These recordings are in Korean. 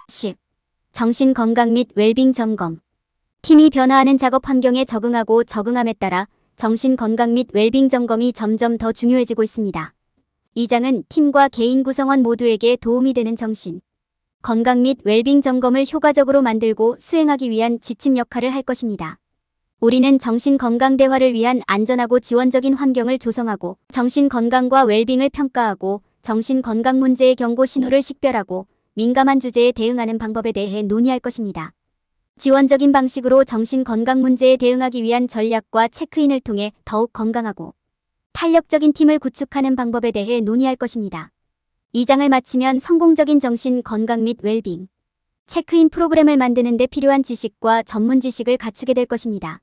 10. 정신 건강 및 웰빙 점검. 팀이 변화하는 작업 환경에 적응함에 따라 정신 건강 및 웰빙 점검이 점점 더 중요해지고 있습니다. 이 장은 팀과 개인 구성원 모두에게 도움이 되는 정신 건강 및 웰빙 점검을 효과적으로 만들고 수행하기 위한 지침 역할을 할 것입니다. 우리는 정신 건강 대화를 위한 안전하고 지원적인 환경을 조성하고 정신 건강과 웰빙을 평가하고 정신 건강 문제의 경고 신호를 식별하고 민감한 주제에 대응하는 방법에 대해 논의할 것입니다. 지원적인 방식으로 정신 건강 문제에 대응하기 위한 전략과 체크인을 통해 더욱 건강하고 탄력적인 팀을 구축하는 방법에 대해 논의할 것입니다. 이 장을 마치면 성공적인 정신 건강 및 웰빙 체크인 프로그램을 만드는 데 필요한 지식과 전문 지식을 갖추게 될 것입니다.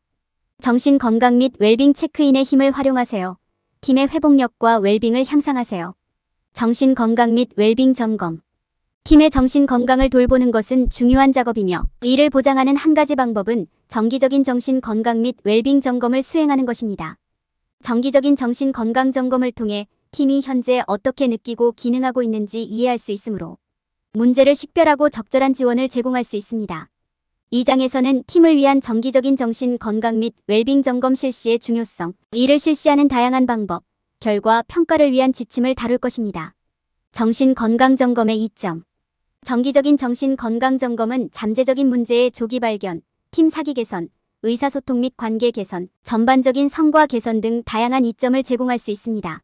정신 건강 및 웰빙 체크인의 힘을 활용하세요. 팀의 회복력과 웰빙을 향상하세요. 정신 건강 및 웰빙 점검. 팀의 정신 건강을 돌보는 것은 중요한 작업이며 이를 보장하는 한 가지 방법은 정기적인 정신 건강 및 웰빙 점검을 수행하는 것입니다. 정기적인 정신 건강 점검을 통해 팀이 현재 어떻게 느끼고 기능하고 있는지 이해할 수 있으므로 문제를 식별하고 적절한 지원을 제공할 수 있습니다. 이 장에서는 팀을 위한 정기적인 정신 건강 및 웰빙 점검 실시의 중요성, 이를 실시하는 다양한 방법, 결과, 평가를 위한 지침을 다룰 것입니다. 정신 건강 점검의 이점. 정기적인 정신 건강 점검은 잠재적인 문제의 조기 발견, 팀 사기 개선, 의사소통 및 관계 개선, 전반적인 성과 개선 등 다양한 이점을 제공할 수 있습니다.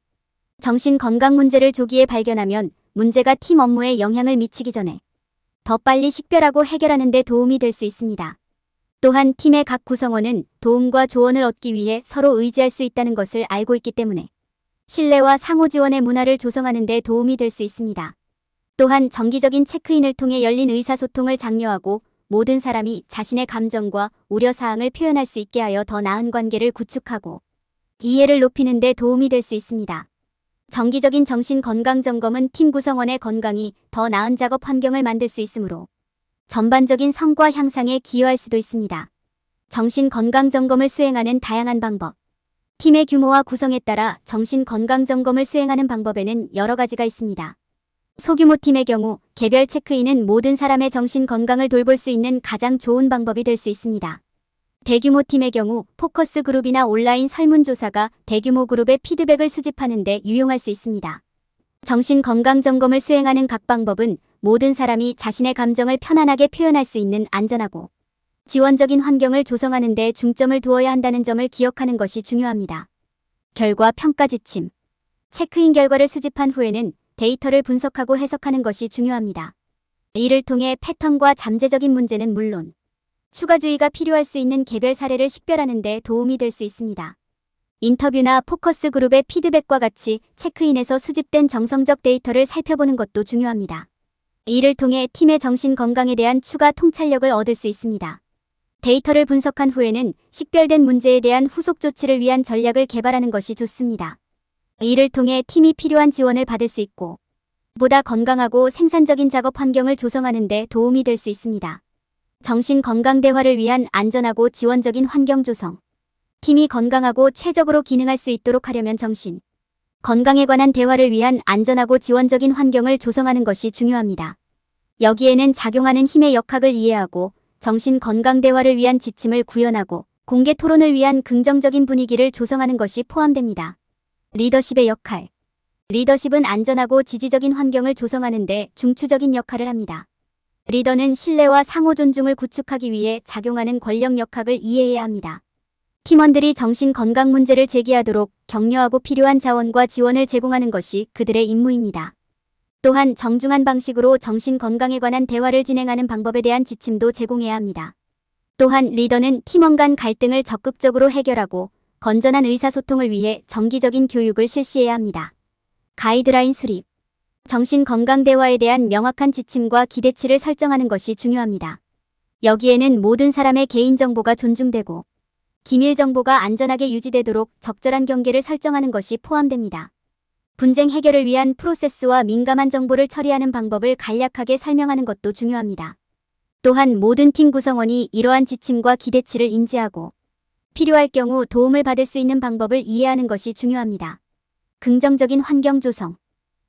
정신 건강 문제를 조기에 발견하면 문제가 팀 업무에 영향을 미치기 전에 더 빨리 식별하고 해결하는 데 도움이 될 수 있습니다. 또한 팀의 각 구성원은 도움과 조언을 얻기 위해 서로 의지할 수 있다는 것을 알고 있기 때문에 신뢰와 상호 지원의 문화를 조성하는 데 도움이 될 수 있습니다. 또한 정기적인 체크인을 통해 열린 의사소통을 장려하고 모든 사람이 자신의 감정과 우려사항을 표현할 수 있게 하여 더 나은 관계를 구축하고 이해를 높이는 데 도움이 될 수 있습니다. 정기적인 정신 건강 점검은 팀 구성원의 건강이 더 나은 작업 환경을 만들 수 있으므로 전반적인 성과 향상에 기여할 수도 있습니다. 정신 건강 점검을 수행하는 다양한 방법. 팀의 규모와 구성에 따라 정신 건강 점검을 수행하는 방법에는 여러 가지가 있습니다. 소규모 팀의 경우 개별 체크인은 모든 사람의 정신 건강을 돌볼 수 있는 가장 좋은 방법이 될 수 있습니다. 대규모 팀의 경우 포커스 그룹이나 온라인 설문조사가 대규모 그룹의 피드백을 수집하는 데 유용할 수 있습니다. 정신 건강 점검을 수행하는 각 방법은 모든 사람이 자신의 감정을 편안하게 표현할 수 있는 안전하고 지원적인 환경을 조성하는 데 중점을 두어야 한다는 점을 기억하는 것이 중요합니다. 결과 평가 지침. 체크인 결과를 수집한 후에는 데이터를 분석하고 해석하는 것이 중요합니다. 이를 통해 패턴과 잠재적인 문제는 물론 추가 주의가 필요할 수 있는 개별 사례를 식별하는 데 도움이 될 수 있습니다. 인터뷰나 포커스 그룹의 피드백과 같이 체크인에서 수집된 정성적 데이터를 살펴보는 것도 중요합니다. 이를 통해 팀의 정신 건강에 대한 추가 통찰력을 얻을 수 있습니다. 데이터를 분석한 후에는 식별된 문제에 대한 후속 조치를 위한 전략을 개발하는 것이 좋습니다. 이를 통해 팀이 필요한 지원을 받을 수 있고 보다 건강하고 생산적인 작업 환경을 조성하는 데 도움이 될 수 있습니다. 정신 건강 대화를 위한 안전하고 지원적인 환경 조성. 팀이 건강하고 최적으로 기능할 수 있도록 하려면 정신 건강에 관한 대화를 위한 안전하고 지원적인 환경을 조성하는 것이 중요합니다. 여기에는 작용하는 힘의 역학을 이해하고 정신 건강 대화를 위한 지침을 구현하고 공개 토론을 위한 긍정적인 분위기를 조성하는 것이 포함됩니다. 리더십의 역할. 리더십은 안전하고 지지적인 환경을 조성하는 데 중추적인 역할을 합니다. 리더는 신뢰와 상호 존중을 구축하기 위해 작용하는 권력 역학을 이해해야 합니다. 팀원들이 정신 건강 문제를 제기하도록 격려하고 필요한 자원과 지원을 제공하는 것이 그들의 임무입니다. 또한 정중한 방식으로 정신 건강에 관한 대화를 진행하는 방법에 대한 지침도 제공해야 합니다. 또한 리더는 팀원 간 갈등을 적극적으로 해결하고 건전한 의사소통을 위해 정기적인 교육을 실시해야 합니다. 가이드라인 수립. 정신 건강 대화에 대한 명확한 지침과 기대치를 설정하는 것이 중요합니다. 여기에는 모든 사람의 개인정보가 존중되고 기밀 정보가 안전하게 유지되도록 적절한 경계를 설정하는 것이 포함됩니다. 분쟁 해결을 위한 프로세스와 민감한 정보를 처리하는 방법을 간략하게 설명하는 것도 중요합니다. 또한 모든 팀 구성원이 이러한 지침과 기대치를 인지하고 필요할 경우 도움을 받을 수 있는 방법을 이해하는 것이 중요합니다. 긍정적인 환경 조성.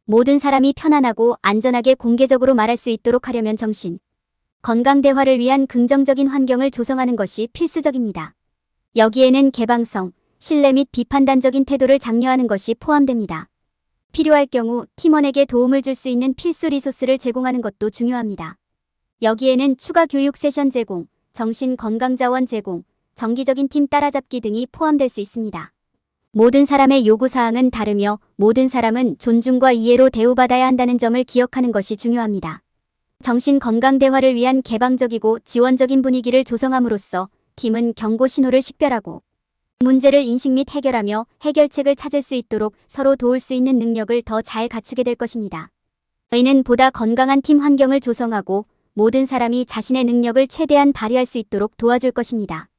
모든 사람이 편안하고 안전하게 공개적으로 말할 수 있도록 하려면 정신 건강 대화를 위한 긍정적인 환경을 조성하는 것이 필수적입니다. 여기에는 개방성, 신뢰 및 비판단적인 태도를 장려하는 것이 포함됩니다. 필요할 경우 팀원에게 도움을 줄 수 있는 필수 리소스를 제공하는 것도 중요합니다. 여기에는 추가 교육 세션 제공, 정신건강자원 제공, 정기적인 팀 따라잡기 등이 포함될 수 있습니다. 모든 사람의 요구사항은 다르며 모든 사람은 존중과 이해로 대우받아야 한다는 점을 기억하는 것이 중요합니다. 정신건강 대화를 위한 개방적이고 지원적인 분위기를 조성함으로써 팀은 경고 신호를 식별하고 문제를 인식 및 해결하며 해결책을 찾을 수 있도록 서로 도울 수 있는 능력을 더 잘 갖추게 될 것입니다. 이는 보다 건강한 팀 환경을 조성하고 모든 사람이 자신의 능력을 최대한 발휘할 수 있도록 도와줄 것입니다.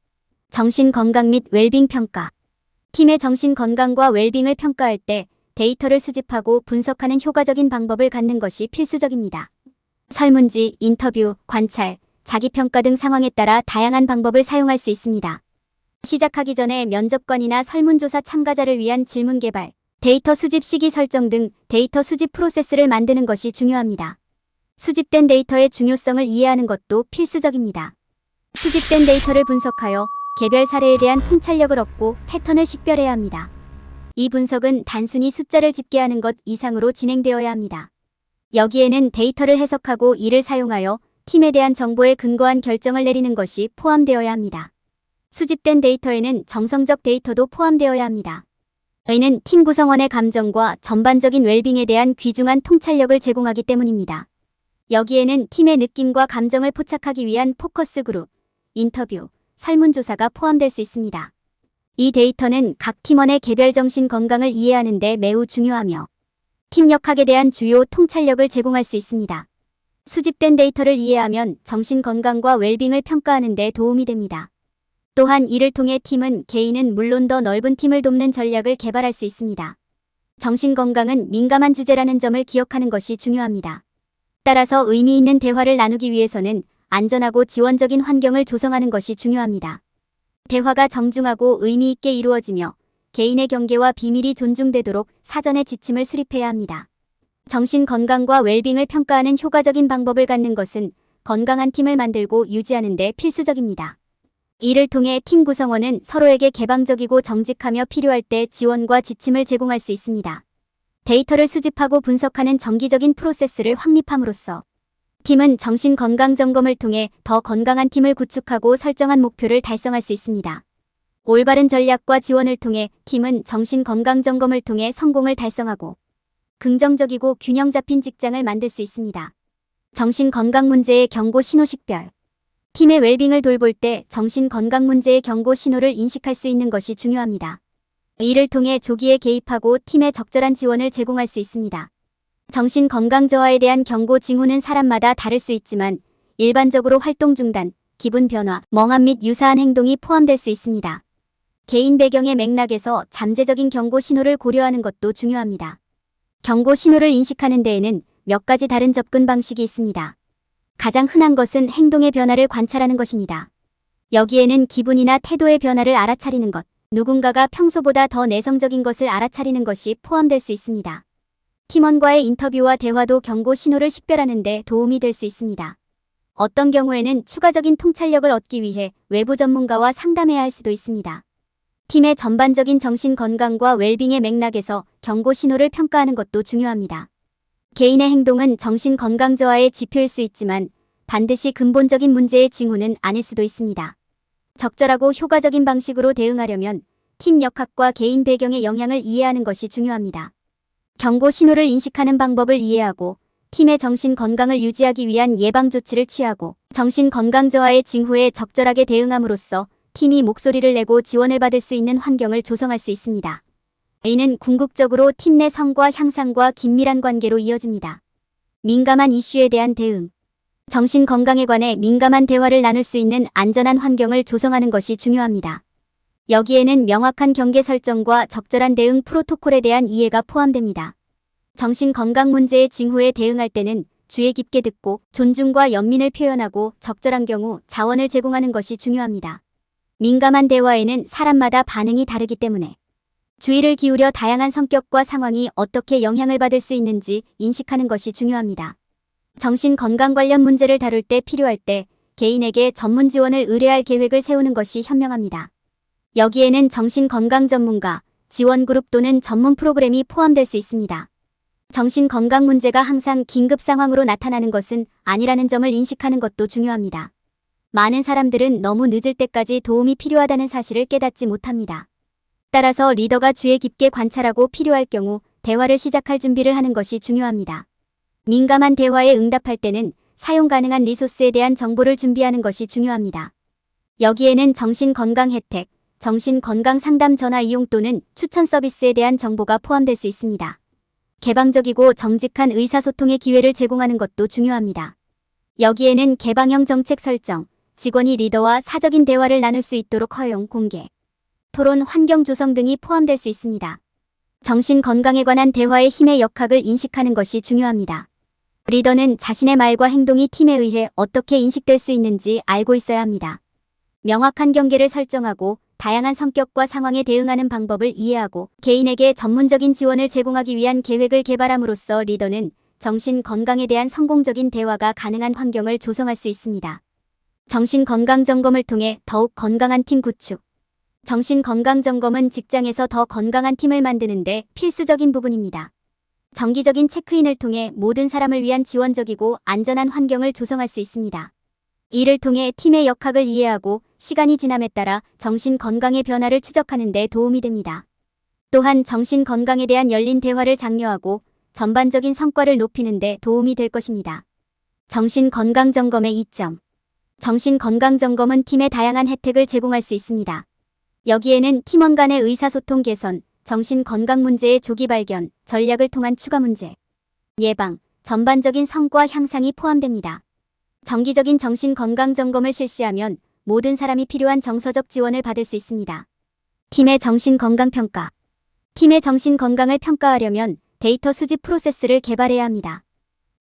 정신건강 및 웰빙 평가. 팀의 정신건강과 웰빙을 평가할 때 데이터를 수집하고 분석하는 효과적인 방법을 갖는 것이 필수적입니다. 설문지, 인터뷰, 관찰, 자기평가 등 상황에 따라 다양한 방법을 사용할 수 있습니다. 시작하기 전에 면접관이나 설문조사 참가자를 위한 질문 개발, 데이터 수집 시기 설정 등 데이터 수집 프로세스를 만드는 것이 중요합니다. 수집된 데이터의 중요성을 이해하는 것도 필수적입니다. 수집된 데이터를 분석하여 개별 사례에 대한 통찰력을 얻고 패턴을 식별해야 합니다. 이 분석은 단순히 숫자를 집계하는 것 이상으로 진행되어야 합니다. 여기에는 데이터를 해석하고 이를 사용하여 팀에 대한 정보에 근거한 결정을 내리는 것이 포함되어야 합니다. 수집된 데이터에는 정성적 데이터도 포함되어야 합니다. 이는 팀 구성원의 감정과 전반적인 웰빙에 대한 귀중한 통찰력을 제공하기 때문입니다. 여기에는 팀의 느낌과 감정을 포착하기 위한 포커스 그룹, 인터뷰, 설문조사가 포함될 수 있습니다. 이 데이터는 각 팀원의 개별 정신 건강을 이해하는 데 매우 중요하며 팀역학에 대한 주요 통찰력을 제공할 수 있습니다. 수집된 데이터를 이해하면 정신 건강과 웰빙을 평가하는 데 도움이 됩니다. 또한 이를 통해 팀은 개인은 물론 더 넓은 팀을 돕는 전략을 개발할 수 있습니다. 정신 건강은 민감한 주제라는 점을 기억하는 것이 중요합니다. 따라서 의미 있는 대화를 나누기 위해서는 안전하고 지원적인 환경을 조성하는 것이 중요합니다. 대화가 정중하고 의미 있게 이루어지며 개인의 경계와 비밀이 존중되도록 사전에 지침을 수립해야 합니다. 정신 건강과 웰빙을 평가하는 효과적인 방법을 갖는 것은 건강한 팀을 만들고 유지하는 데 필수적입니다. 이를 통해 팀 구성원은 서로에게 개방적이고 정직하며 필요할 때 지원과 지침을 제공할 수 있습니다. 데이터를 수집하고 분석하는 정기적인 프로세스를 확립함으로써 팀은 정신건강 점검을 통해 더 건강한 팀을 구축하고 설정한 목표를 달성할 수 있습니다. 올바른 전략과 지원을 통해 팀은 정신건강 점검을 통해 성공을 달성하고 긍정적이고 균형 잡힌 직장을 만들 수 있습니다. 정신건강 문제의 경고 신호 식별. 팀의 웰빙을 돌볼 때 정신건강 문제의 경고 신호를 인식할 수 있는 것이 중요합니다. 이를 통해 조기에 개입하고 팀에 적절한 지원을 제공할 수 있습니다. 정신건강 저하에 대한 경고 징후는 사람마다 다를 수 있지만 일반적으로 활동 중단, 기분 변화, 멍함 및 유사한 행동이 포함될 수 있습니다. 개인 배경의 맥락에서 잠재적인 경고 신호를 고려하는 것도 중요합니다. 경고 신호를 인식하는 데에는 몇 가지 다른 접근 방식이 있습니다. 가장 흔한 것은 행동의 변화를 관찰하는 것입니다. 여기에는 기분이나 태도의 변화를 알아차리는 것, 누군가가 평소보다 더 내성적인 것을 알아차리는 것이 포함될 수 있습니다. 팀원과의 인터뷰와 대화도 경고 신호를 식별하는 데 도움이 될 수 있습니다. 어떤 경우에는 추가적인 통찰력을 얻기 위해 외부 전문가와 상담해야 할 수도 있습니다. 팀의 전반적인 정신 건강과 웰빙의 맥락에서 경고 신호를 평가하는 것도 중요합니다. 개인의 행동은 정신 건강 저하의 지표일 수 있지만 반드시 근본적인 문제의 징후는 아닐 수도 있습니다. 적절하고 효과적인 방식으로 대응하려면 팀 역학과 개인 배경의 영향을 이해하는 것이 중요합니다. 경고 신호를 인식하는 방법을 이해하고 팀의 정신 건강을 유지하기 위한 예방 조치를 취하고 정신 건강 저하의 징후에 적절하게 대응함으로써 팀이 목소리를 내고 지원을 받을 수 있는 환경을 조성할 수 있습니다. 이는 궁극적으로 팀 내 성과 향상과 긴밀한 관계로 이어집니다. 민감한 이슈에 대한 대응. 정신 건강에 관해 민감한 대화를 나눌 수 있는 안전한 환경을 조성하는 것이 중요합니다. 여기에는 명확한 경계 설정과 적절한 대응 프로토콜에 대한 이해가 포함됩니다. 정신 건강 문제의 징후에 대응할 때는 주의 깊게 듣고 존중과 연민을 표현하고 적절한 경우 자원을 제공하는 것이 중요합니다. 민감한 대화에는 사람마다 반응이 다르기 때문에 주의를 기울여 다양한 성격과 상황이 어떻게 영향을 받을 수 있는지 인식하는 것이 중요합니다. 정신 건강 관련 문제를 다룰 때 필요할 때 개인에게 전문 지원을 의뢰할 계획을 세우는 것이 현명합니다. 여기에는 정신 건강 전문가, 지원 그룹 또는 전문 프로그램이 포함될 수 있습니다. 정신 건강 문제가 항상 긴급 상황으로 나타나는 것은 아니라는 점을 인식하는 것도 중요합니다. 많은 사람들은 너무 늦을 때까지 도움이 필요하다는 사실을 깨닫지 못합니다. 따라서 리더가 주의 깊게 관찰하고 필요할 경우 대화를 시작할 준비를 하는 것이 중요합니다. 민감한 대화에 응답할 때는 사용 가능한 리소스에 대한 정보를 준비하는 것이 중요합니다. 여기에는 정신건강 혜택, 정신건강 상담 전화 이용 또는 추천 서비스에 대한 정보가 포함될 수 있습니다. 개방적이고 정직한 의사소통의 기회를 제공하는 것도 중요합니다. 여기에는 개방형 정책 설정, 직원이 리더와 사적인 대화를 나눌 수 있도록 허용, 공개, 토론 환경 조성 등이 포함될 수 있습니다. 정신건강에 관한 대화의 힘의 역학을 인식하는 것이 중요합니다. 리더는 자신의 말과 행동이 팀에 의해 어떻게 인식될 수 있는지 알고 있어야 합니다. 명확한 경계를 설정하고 다양한 성격과 상황에 대응하는 방법을 이해하고 개인에게 전문적인 지원을 제공하기 위한 계획을 개발함으로써 리더는 정신 건강에 대한 성공적인 대화가 가능한 환경을 조성할 수 있습니다. 정신 건강 점검을 통해 더욱 건강한 팀 구축. 정신 건강 점검은 직장에서 더 건강한 팀을 만드는 데 필수적인 부분입니다. 정기적인 체크인을 통해 모든 사람을 위한 지원적이고 안전한 환경을 조성할 수 있습니다. 이를 통해 팀의 역학을 이해하고 시간이 지남에 따라 정신 건강의 변화를 추적하는 데 도움이 됩니다. 또한 정신 건강에 대한 열린 대화를 장려하고 전반적인 성과를 높이는 데 도움이 될 것입니다. 정신 건강 점검의 이점. 정신 건강 점검은 팀에 다양한 혜택을 제공할 수 있습니다. 여기에는 팀원 간의 의사소통 개선, 정신 건강 문제의 조기 발견, 전략을 통한 추가 문제 예방, 전반적인 성과 향상이 포함됩니다. 정기적인 정신 건강 점검을 실시하면 모든 사람이 필요한 정서적 지원을 받을 수 있습니다. 팀의 정신 건강 평가. 팀의 정신 건강을 평가하려면 데이터 수집 프로세스를 개발해야 합니다.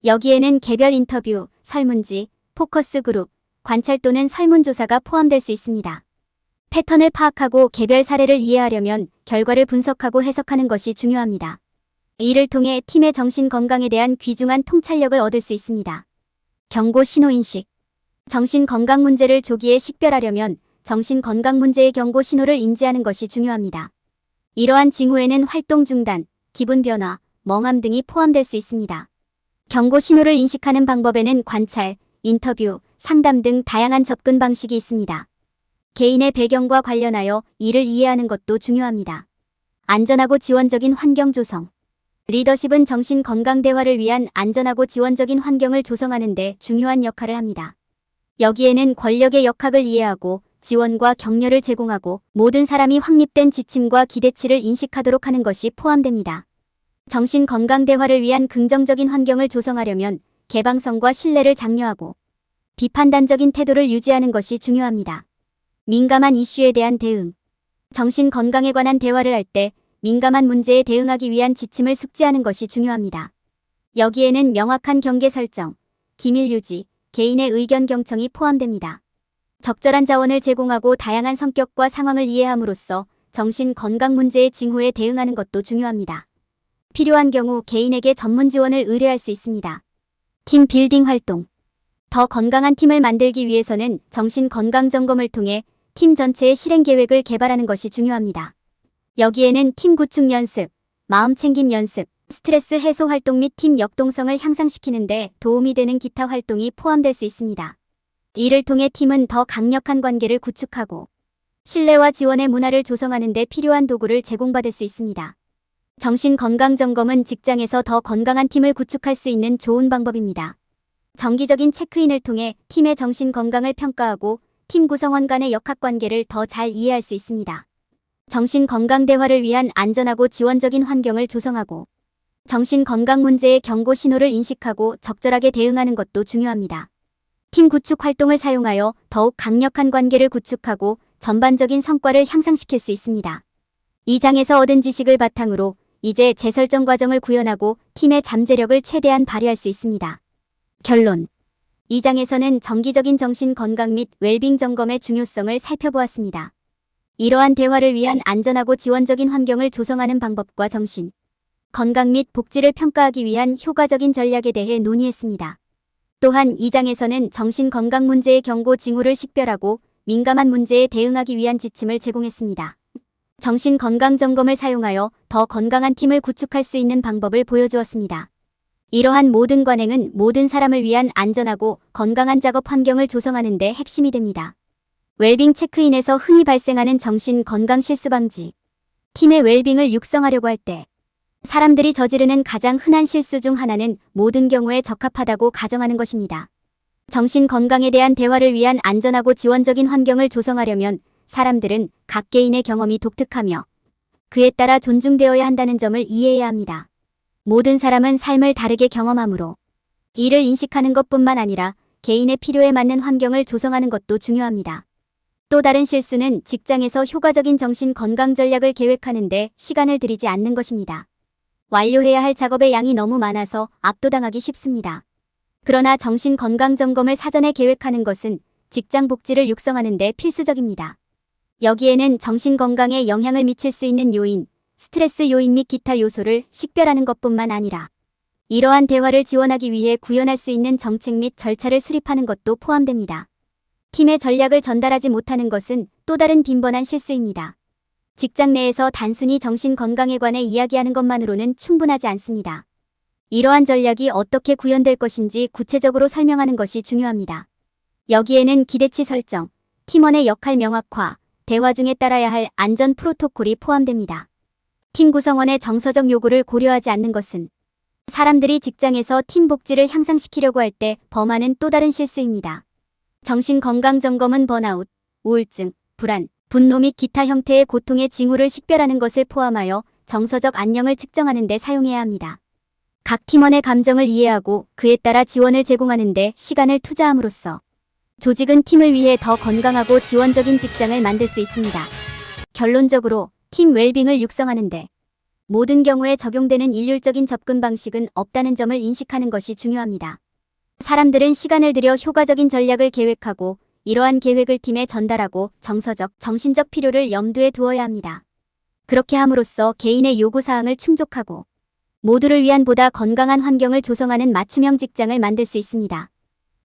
여기에는 개별 인터뷰, 설문지, 포커스 그룹, 관찰 또는 설문조사가 포함될 수 있습니다. 패턴을 파악하고 개별 사례를 이해하려면 결과를 분석하고 해석하는 것이 중요합니다. 이를 통해 팀의 정신 건강에 대한 귀중한 통찰력을 얻을 수 있습니다. 경고 신호 인식. 정신 건강 문제를 조기에 식별하려면 정신 건강 문제의 경고 신호를 인지하는 것이 중요합니다. 이러한 징후에는 활동 중단, 기분 변화, 멍함 등이 포함될 수 있습니다. 경고 신호를 인식하는 방법에는 관찰, 인터뷰, 상담 등 다양한 접근 방식이 있습니다. 개인의 배경과 관련하여 이를 이해하는 것도 중요합니다. 안전하고 지원적인 환경 조성. 리더십은 정신 건강 대화를 위한 안전하고 지원적인 환경을 조성하는 데 중요한 역할을 합니다. 여기에는 권력의 역학을 이해하고 지원과 격려를 제공하고 모든 사람이 확립된 지침과 기대치를 인식하도록 하는 것이 포함됩니다. 정신 건강 대화를 위한 긍정적인 환경을 조성하려면 개방성과 신뢰를 장려하고 비판단적인 태도를 유지하는 것이 중요합니다. 민감한 이슈에 대한 대응. 정신 건강에 관한 대화를 할 때 민감한 문제에 대응하기 위한 지침을 숙지하는 것이 중요합니다. 여기에는 명확한 경계 설정, 기밀 유지, 개인의 의견 경청이 포함됩니다. 적절한 자원을 제공하고 다양한 성격과 상황을 이해함으로써 정신 건강 문제의 징후에 대응하는 것도 중요합니다. 필요한 경우 개인에게 전문 지원을 의뢰할 수 있습니다. 팀 빌딩 활동. 더 건강한 팀을 만들기 위해서는 정신 건강 점검을 통해 팀 전체의 실행 계획을 개발하는 것이 중요합니다. 여기에는 팀 구축 연습, 마음 챙김 연습, 스트레스 해소 활동 및 팀 역동성을 향상시키는 데 도움이 되는 기타 활동이 포함될 수 있습니다. 이를 통해 팀은 더 강력한 관계를 구축하고 신뢰와 지원의 문화를 조성하는 데 필요한 도구를 제공받을 수 있습니다. 정신 건강 점검은 직장에서 더 건강한 팀을 구축할 수 있는 좋은 방법입니다. 정기적인 체크인을 통해 팀의 정신 건강을 평가하고 팀 구성원 간의 역학관계를 더 잘 이해할 수 있습니다. 정신 건강 대화를 위한 안전하고 지원적인 환경을 조성하고 정신 건강 문제의 경고 신호를 인식하고 적절하게 대응하는 것도 중요합니다. 팀 구축 활동을 사용하여 더욱 강력한 관계를 구축하고 전반적인 성과를 향상시킬 수 있습니다. 이 장에서 얻은 지식을 바탕으로 이제 재설정 과정을 구현하고 팀의 잠재력을 최대한 발휘할 수 있습니다. 결론. 이 장에서는 정기적인 정신 건강 및 웰빙 점검의 중요성을 살펴보았습니다. 이러한 대화를 위한 안전하고 지원적인 환경을 조성하는 방법과 정신 건강 및 복지를 평가하기 위한 효과적인 전략에 대해 논의했습니다. 또한 이 장에서는 정신건강 문제의 경고 징후를 식별하고 민감한 문제에 대응하기 위한 지침을 제공했습니다. 정신건강점검을 사용하여 더 건강한 팀을 구축할 수 있는 방법을 보여주었습니다. 이러한 모든 관행은 모든 사람을 위한 안전하고 건강한 작업 환경을 조성하는 데 핵심이 됩니다. 웰빙 체크인에서 흔히 발생하는 정신건강 실수 방지. 팀의 웰빙을 육성하려고 할 때 사람들이 저지르는 가장 흔한 실수 중 하나는 모든 경우에 적합하다고 가정하는 것입니다. 정신건강에 대한 대화를 위한 안전하고 지원적인 환경을 조성하려면 사람들은 각 개인의 경험이 독특하며 그에 따라 존중되어야 한다는 점을 이해해야 합니다. 모든 사람은 삶을 다르게 경험하므로 이를 인식하는 것뿐만 아니라 개인의 필요에 맞는 환경을 조성하는 것도 중요합니다. 또 다른 실수는 직장에서 효과적인 정신건강 전략을 계획하는 데 시간을 들이지 않는 것입니다. 완료해야 할 작업의 양이 너무 많아서 압도당하기 쉽습니다. 그러나 정신건강점검을 사전에 계획하는 것은 직장 복지를 육성하는 데 필수적입니다. 여기에는 정신건강에 영향을 미칠 수 있는 요인, 스트레스 요인 및 기타 요소를 식별하는 것뿐만 아니라 이러한 대화를 지원하기 위해 구현할 수 있는 정책 및 절차를 수립하는 것도 포함됩니다. 팀의 전략을 전달하지 못하는 것은 또 다른 빈번한 실수입니다. 직장 내에서 단순히 정신건강에 관해 이야기하는 것만으로는 충분하지 않습니다. 이러한 전략이 어떻게 구현될 것인지 구체적으로 설명하는 것이 중요합니다. 여기에는 기대치 설정, 팀원의 역할 명확화, 대화 중에 따라야 할 안전 프로토콜이 포함됩니다. 팀 구성원의 정서적 요구를 고려하지 않는 것은 사람들이 직장에서 팀 복지를 향상시키려고 할 때 범하는 또 다른 실수입니다. 정신건강점검은 번아웃, 우울증, 불안, 분노 및 기타 형태의 고통의 징후를 식별하는 것을 포함하여 정서적 안녕을 측정하는 데 사용해야 합니다. 각 팀원의 감정을 이해하고 그에 따라 지원을 제공하는 데 시간을 투자함으로써 조직은 팀을 위해 더 건강하고 지원적인 직장을 만들 수 있습니다. 결론적으로 팀 웰빙을 육성하는 데 모든 경우에 적용되는 일률적인 접근 방식은 없다는 점을 인식하는 것이 중요합니다. 사람들은 시간을 들여 효과적인 전략을 계획하고 이러한 계획을 팀에 전달하고 정서적, 정신적 필요를 염두에 두어야 합니다. 그렇게 함으로써 개인의 요구사항을 충족하고 모두를 위한 보다 건강한 환경을 조성하는 맞춤형 직장을 만들 수 있습니다.